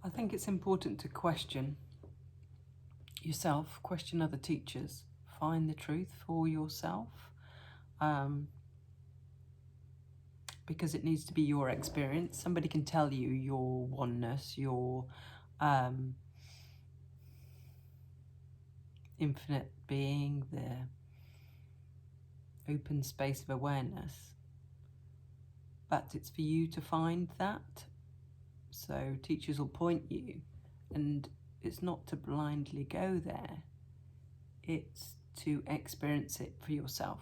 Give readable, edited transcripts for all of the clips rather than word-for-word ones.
I think it's important to question yourself, question other teachers, find the truth for yourself, because it needs to be your experience. Somebody can tell you your oneness, your infinite being, the open space of awareness, but it's for you to find that. So teachers will point you, and it's not to blindly go there, it's to experience it for yourself.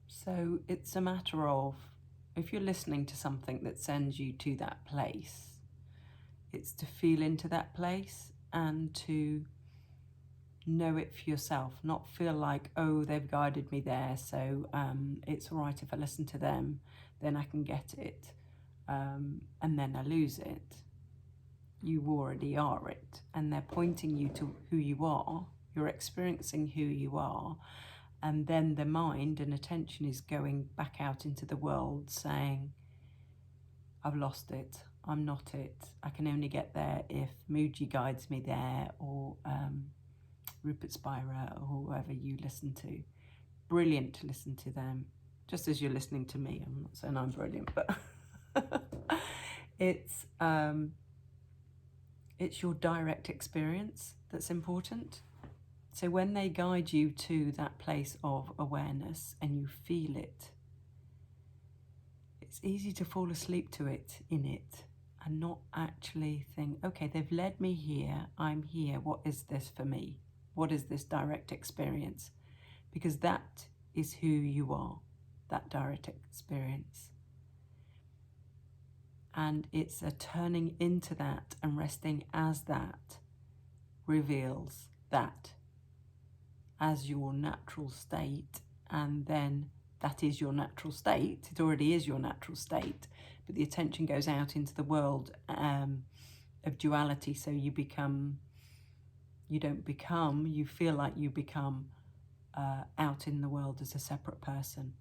So it's a matter of, if you're listening to something that sends you to that place, it's to feel into that place and to know it for yourself, not feel like, oh, they've guided me there, so it's all right if I listen to them, then I can get it, and then I lose it. You already are it, and they're pointing you to who you are. You're experiencing who you are, and then the mind and attention is going back out into the world saying, I've lost it, I'm not it, I can only get there if Mooji guides me there, or Rupert Spira, or whoever you listen to. Brilliant to listen to them, just as you're listening to me. I'm not saying I'm brilliant, but it's your direct experience that's important. So when they guide you to that place of awareness and you feel it, it's easy to fall asleep to it, in it, and not actually think, okay, they've led me here, I'm here, what is this for me? What is this direct experience? Because that is who you are, that direct experience. And it's a turning into that and resting as that reveals that as your natural state, and then that is your natural state. It already is your natural state, but the attention goes out into the world of duality, so you feel like you become out in the world as a separate person.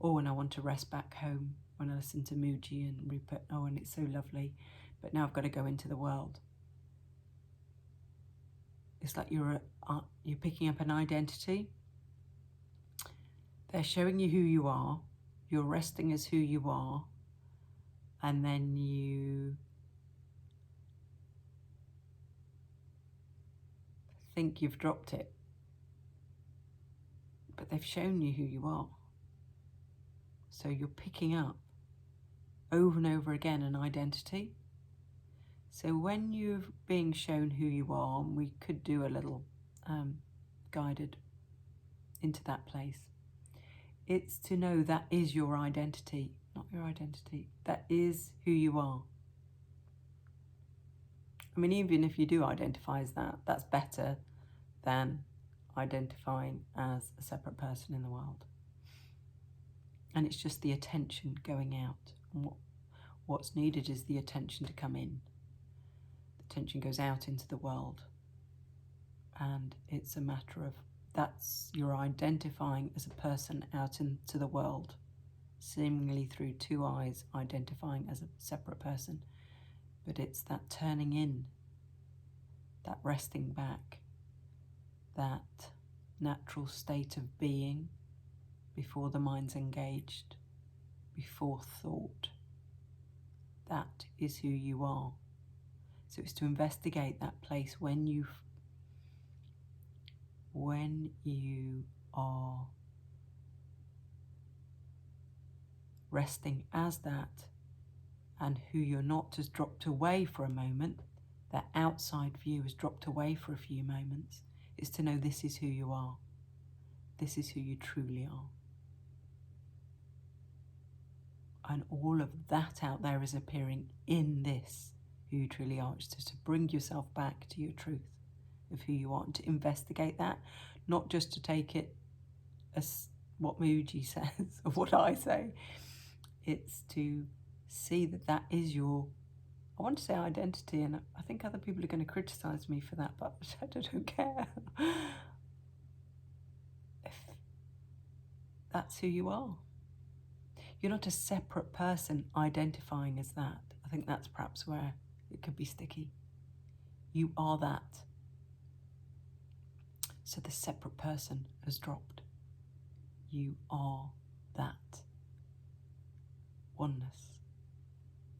Oh, and I want to rest back home when I listen to Mooji and Rupert, oh, and it's so lovely, but now I've got to go into the world. It's like you're picking up an identity. They're showing you who you are, you're resting as who you are, and then you think you've dropped it. But they've shown you who you are. So you're picking up over and over again an identity. So when you're being shown who you are, and we could do a little guided into that place, it's to know that is your identity, not your identity. That is who you are. I mean, even if you do identify as that, that's better than identifying as a separate person in the world. And it's just the attention going out. And what's needed is the attention to come in. The attention goes out into the world. And it's a matter of, that's you're identifying as a person out into the world, seemingly through two eyes, identifying as a separate person. But it's that turning in, that resting back, that natural state of being before the mind's engaged, before thought. That is who you are. So it's to investigate that place when you are resting as that, and who you're not has dropped away for a moment, that outside view has dropped away for a few moments, is to know this is who you are. This is who you truly are. And all of that out there is appearing in this, who you truly are. It's just to bring yourself back to your truth of who you are, and to investigate that, not just to take it as what Mooji says or what I say. It's to see that that is your, I want to say identity, and I think other people are going to criticize me for that, but I don't care. If that's who you are. You're not a separate person identifying as that. I think that's perhaps where it could be sticky. You are that. So the separate person has dropped. You are that. Oneness.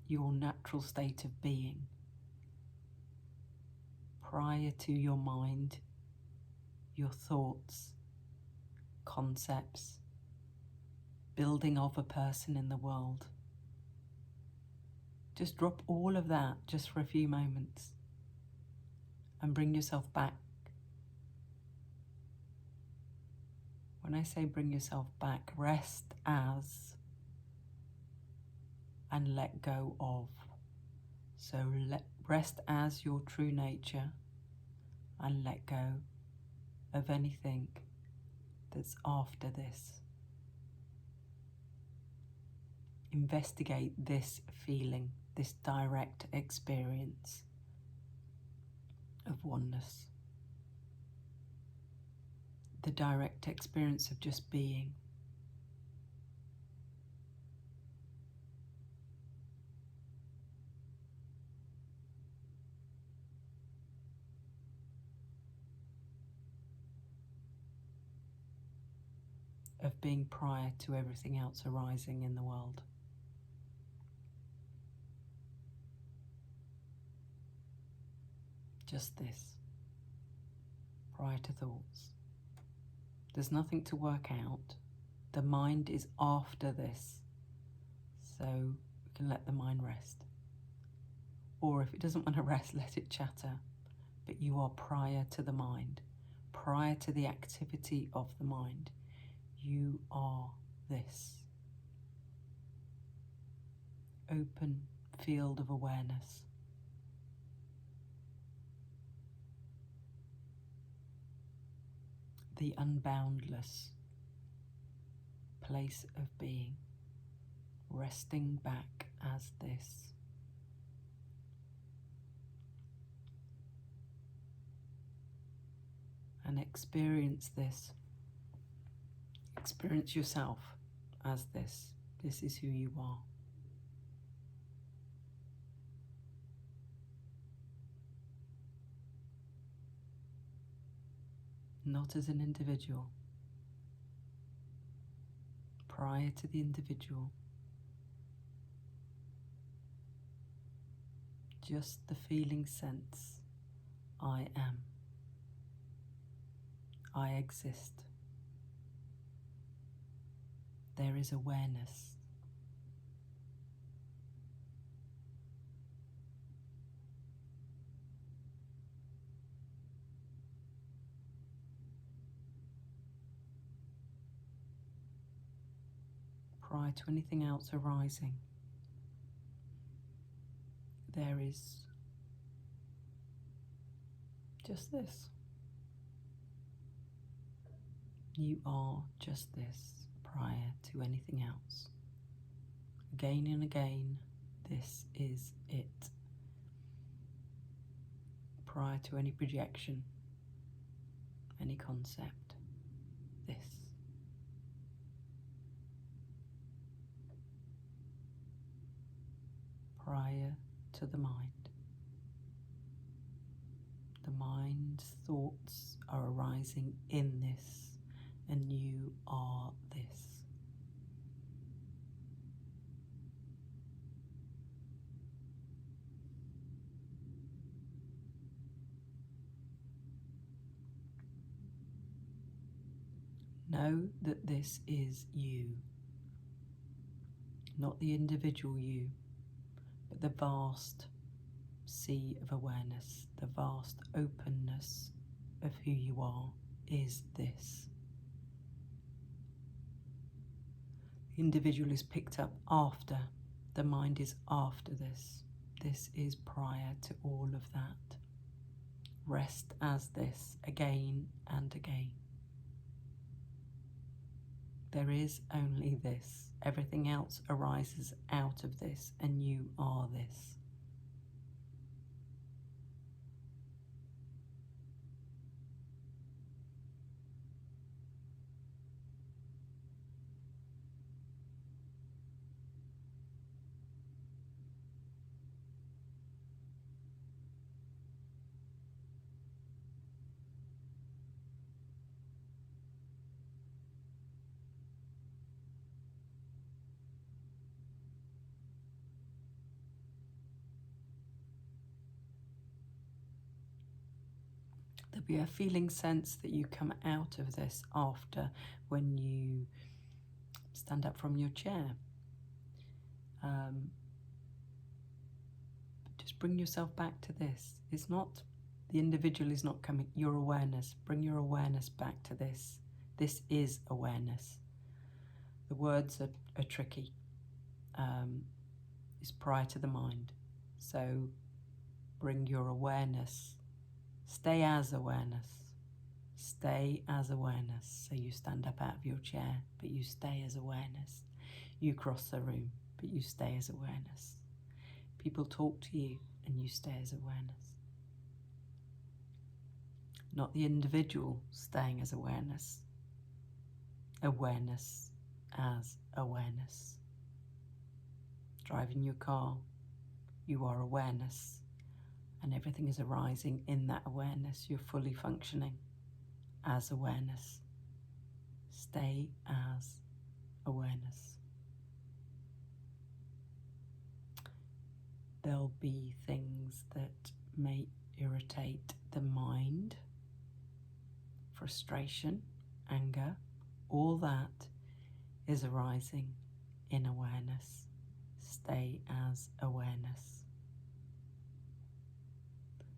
Your natural state of being. Prior to your mind, your thoughts, concepts, building of a person in the world. Just drop all of that just for a few moments and bring yourself back. When I say bring yourself back, rest as and let go of. So rest as your true nature and let go of anything that's after this. Investigate this feeling, this direct experience of oneness. The direct experience of just being. Of being prior to everything else arising in the world. Just this, prior to thoughts. There's nothing to work out. The mind is after this, so we can let the mind rest. Or if it doesn't want to rest, let it chatter. But you are prior to the mind, prior to the activity of the mind. You are this. Open field of awareness. The unboundless place of being, resting back as this. And experience this. Experience yourself as this. This is who you are. Not as an individual. Prior to the individual. Just the feeling sense. I am. I exist. There is awareness. Prior to anything else arising, there is just this. You are just this prior to anything else. Again and again, this is it. Prior to any projection, any concept, this. Prior to the mind. The mind's thoughts are arising in this, and you are this. Know that this is you, not the individual you, but the vast sea of awareness, the vast openness of who you are is this. The individual is picked up after, the mind is after this. This is prior to all of that. Rest as this again and again. There is only this. Everything else arises out of this, and you are this. There'll be a feeling sense that you come out of this after, when you stand up from your chair. But just bring yourself back to this. It's not, the individual is not coming, your awareness. Bring your awareness back to this. This is awareness. The words are tricky. It's prior to the mind. So bring your awareness. Stay as awareness. Stay as awareness. So you stand up out of your chair, but you stay as awareness. You cross the room, but you stay as awareness. People talk to you and you stay as awareness. Not the individual staying as awareness. Awareness as awareness. Driving your car, you are awareness, and everything is arising in that awareness. You're fully functioning as awareness. Stay as awareness. There'll be things that may irritate the mind, frustration, anger, all that is arising in awareness. Stay as awareness.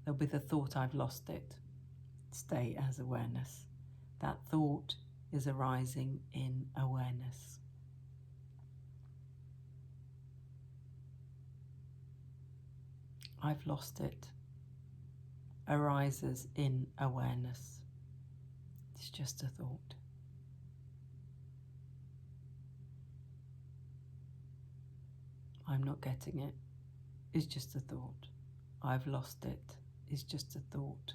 There'll be the thought, I've lost it. Stay as awareness. That thought is arising in awareness. I've lost it arises in awareness. It's just a thought. I'm not getting it. It's just a thought. I've lost it. It's just a thought.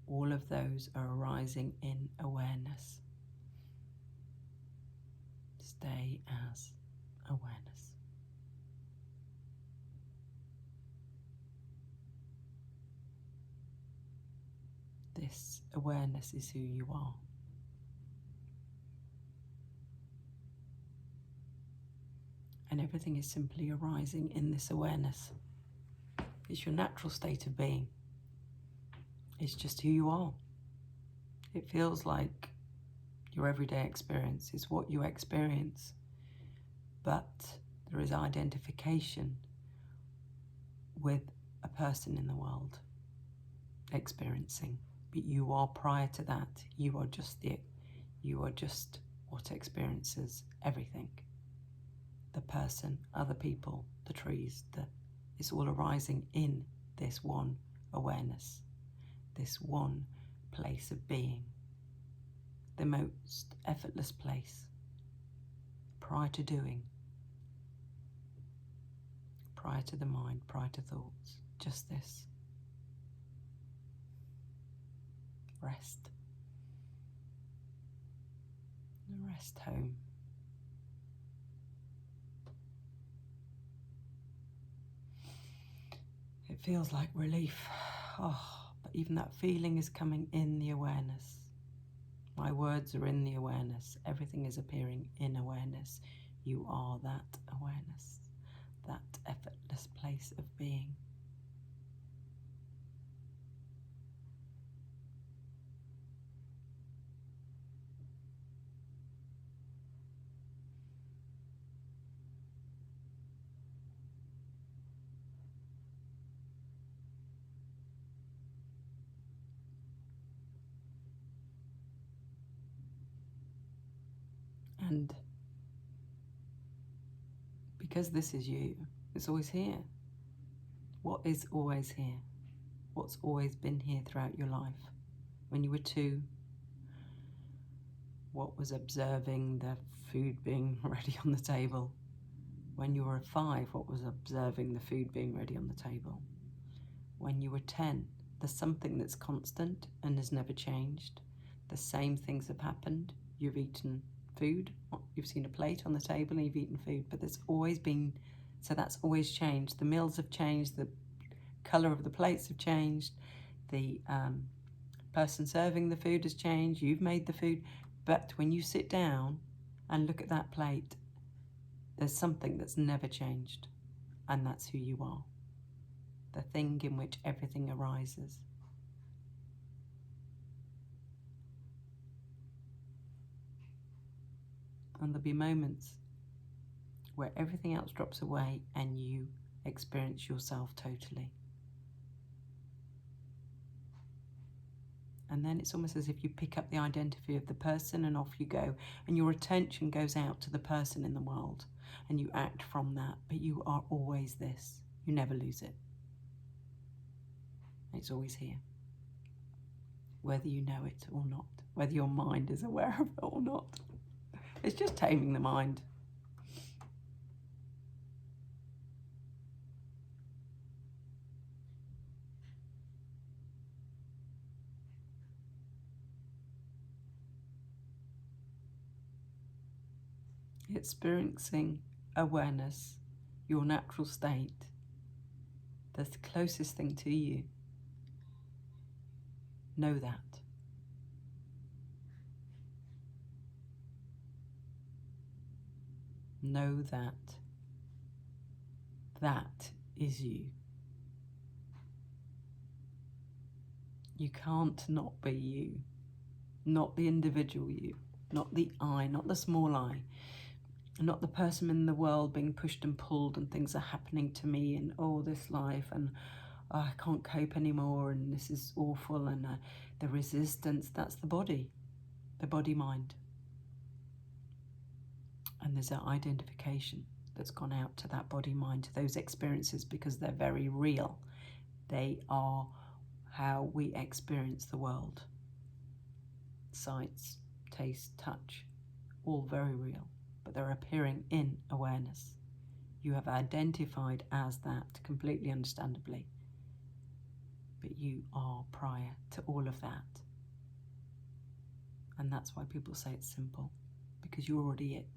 All of those are arising in awareness. Stay as awareness. This awareness is who you are. And everything is simply arising in this awareness. It's your natural state of being. It's just who you are. It feels like your everyday experience. It's what you experience. But there is identification with a person in the world experiencing. But you are prior to that. You are just what experiences everything. The person, other people, the trees, it's all arising in this one awareness, this one place of being, the most effortless place, prior to doing, prior to the mind, prior to thoughts, just this. Rest. The rest home. It feels like relief. But even that feeling is coming in the awareness. My words are in the awareness. Everything is appearing in awareness. You are that awareness, that effortless place of being. And because this is you, it's always here. What is always here? What's always been here throughout your life? When you were 2, what was observing the food being ready on the table? When you were 5, what was observing the food being ready on the table? When you were 10, there's something that's constant and has never changed. The same things have happened. You've eaten food, you've seen a plate on the table and you've eaten food, but there's always been, so that's always changed. The meals have changed, the colour of the plates have changed, the person serving the food has changed, you've made the food, but when you sit down and look at that plate, there's something that's never changed, and that's who you are. The thing in which everything arises. And there'll be moments where everything else drops away and you experience yourself totally. And then it's almost as if you pick up the identity of the person and off you go, and your attention goes out to the person in the world and you act from that, but you are always this. You never lose it. It's always here, whether you know it or not, whether your mind is aware of it or not. It's just taming the mind. Experiencing awareness, your natural state, that's the closest thing to you. Know that. Know that that is you. You can't not be you. Not the individual you. Not the I, not the small I. Not the person in the world being pushed and pulled and things are happening to me and this life and I can't cope anymore and this is awful and the resistance. That's the body mind. And there's that identification that's gone out to that body mind, to those experiences, because they're very real. They are how we experience the world. Sights, taste, touch, all very real, but they're appearing in awareness. You have identified as that completely understandably, but you are prior to all of that. And that's why people say it's simple, because you're already it.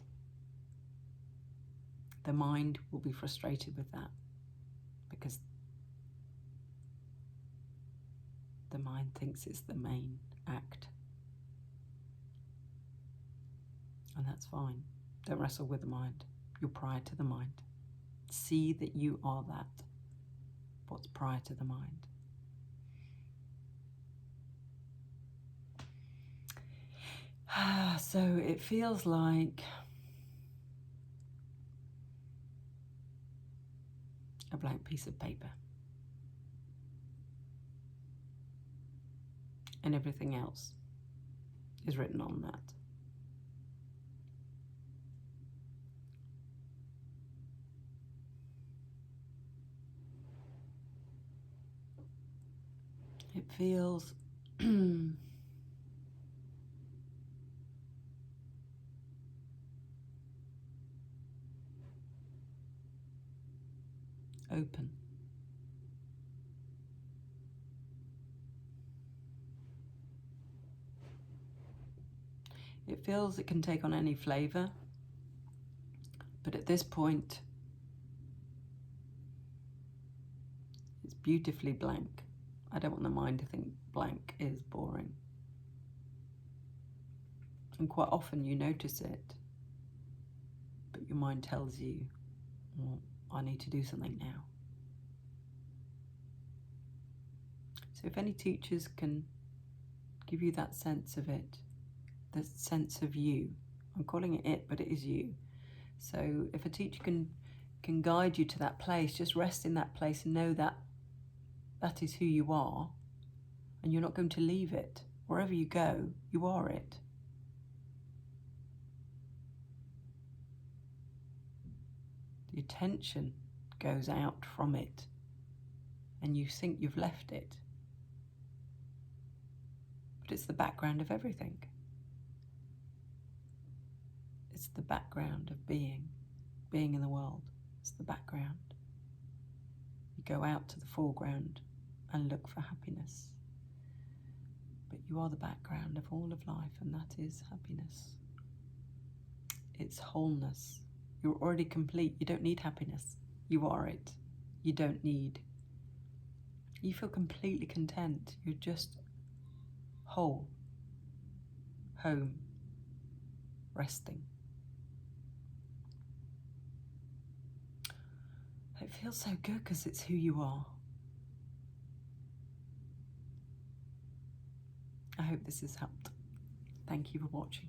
The mind will be frustrated with that because the mind thinks it's the main act. And that's fine. Don't wrestle with the mind. You're prior to the mind. See that you are that, what's prior to the mind. So it feels like a blank piece of paper. And everything else is written on that. It feels open. It feels it can take on any flavour, but at this point, it's beautifully blank. I don't want the mind to think blank is boring. And quite often you notice it, but your mind tells you, well, I need to do something now. So if any teachers can give you that sense of it, the sense of you, I'm calling it, but it is you. So if a teacher can guide you to that place, just rest in that place and know that that is who you are, and you're not going to leave it. Wherever you go, you are it. The attention goes out from it, and you think you've left it. But it's the background of everything. It's the background of being in the world. It's the background. You go out to the foreground and look for happiness. But you are the background of all of life, and that is happiness. It's wholeness. You're already complete. You don't need happiness. You are it. You don't need. You feel completely content. You're just whole, home, resting. It feels so good because it's who you are. I hope this has helped. Thank you for watching.